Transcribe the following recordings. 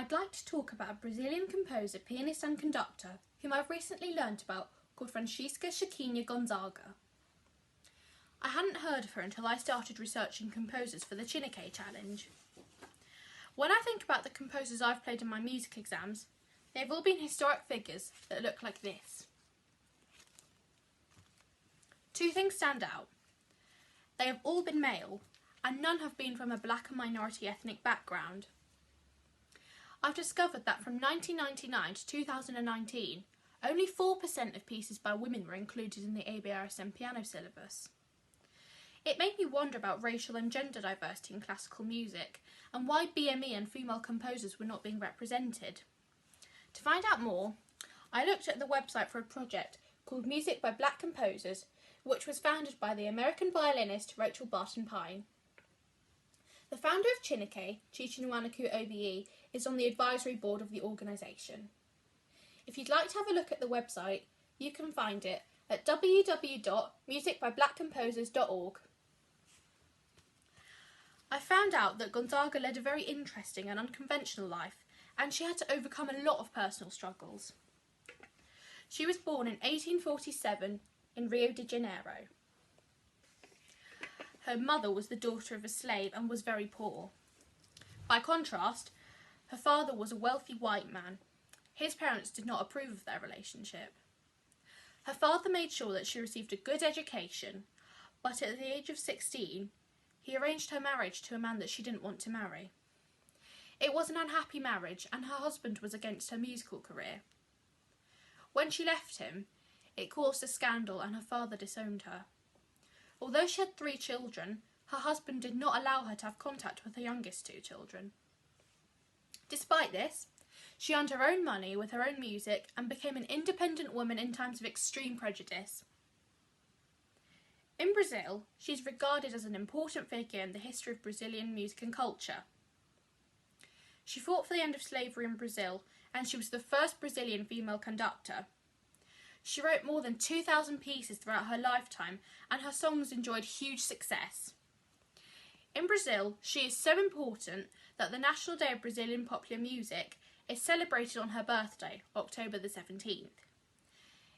I'd like to talk about a Brazilian composer, pianist and conductor whom I've recently learnt about, called Francisca Chiquinha Gonzaga. I hadn't heard of her until I started researching composers for the Chineke challenge. When I think about the composers I've played in my music exams, they've all been historic figures that look like this. Two things stand out. They have all been male, and none have been from a black and minority ethnic background. I've discovered that from 1999 to 2019, only 4% of pieces by women were included in the ABRSM piano syllabus. It made me wonder about racial and gender diversity in classical music and why BME and female composers were not being represented. To find out more, I looked at the website for a project called Music by Black Composers, which was founded by the American violinist Rachel Barton Pine. The founder of Chineke, Chichinuanaku OBE, is on the advisory board of the organisation. If you'd like to have a look at the website, you can find it at www.musicbyblackcomposers.org. I found out that Gonzaga led a very interesting and unconventional life, and she had to overcome a lot of personal struggles. She was born in 1847 in Rio de Janeiro. Her mother was the daughter of a slave and was very poor. By contrast, her father was a wealthy white man. His parents did not approve of their relationship. Her father made sure that she received a good education, but at the age of 16, he arranged her marriage to a man that she didn't want to marry. It was an unhappy marriage, and her husband was against her musical career. When she left him, it caused a scandal and her father disowned her. Although she had 3 children, her husband did not allow her to have contact with her youngest 2 children. Despite this, she earned her own money with her own music and became an independent woman in times of extreme prejudice. In Brazil, she is regarded as an important figure in the history of Brazilian music and culture. She fought for the end of slavery in Brazil, and she was the first Brazilian female conductor. She wrote more than 2,000 pieces throughout her lifetime, and her songs enjoyed huge success. In Brazil, she is so important that the National Day of Brazilian Popular Music is celebrated on her birthday, October the 17th.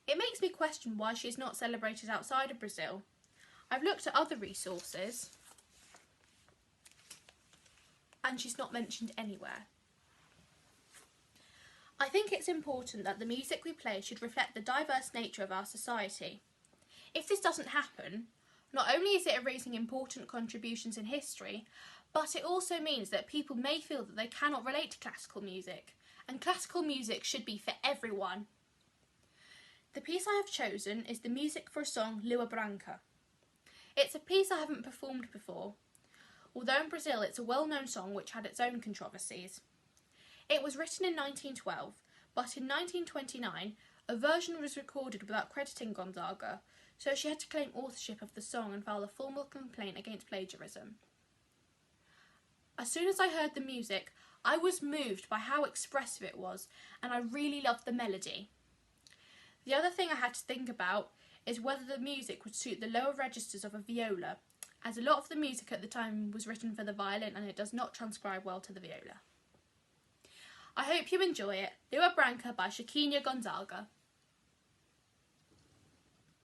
It makes me question why she is not celebrated outside of Brazil. I've looked at other resources, and she's not mentioned anywhere. I think it's important that the music we play should reflect the diverse nature of our society. If this doesn't happen, not only is it erasing important contributions in history, but it also means that people may feel that they cannot relate to classical music, and classical music should be for everyone. The piece I have chosen is the music for a song, Lua Branca. It's a piece I haven't performed before, although in Brazil it's a well-known song which had its own controversies. It was written in 1912, but in 1929 a version was recorded without crediting Gonzaga, so she had to claim authorship of the song and file a formal complaint against plagiarism. As soon as I heard the music, I was moved by how expressive it was, and I really loved the melody. The other thing I had to think about is whether the music would suit the lower registers of a viola, as a lot of the music at the time was written for the violin and it does not transcribe well to the viola. I hope you enjoy it. Lua Branca by Chiquinha Gonzaga.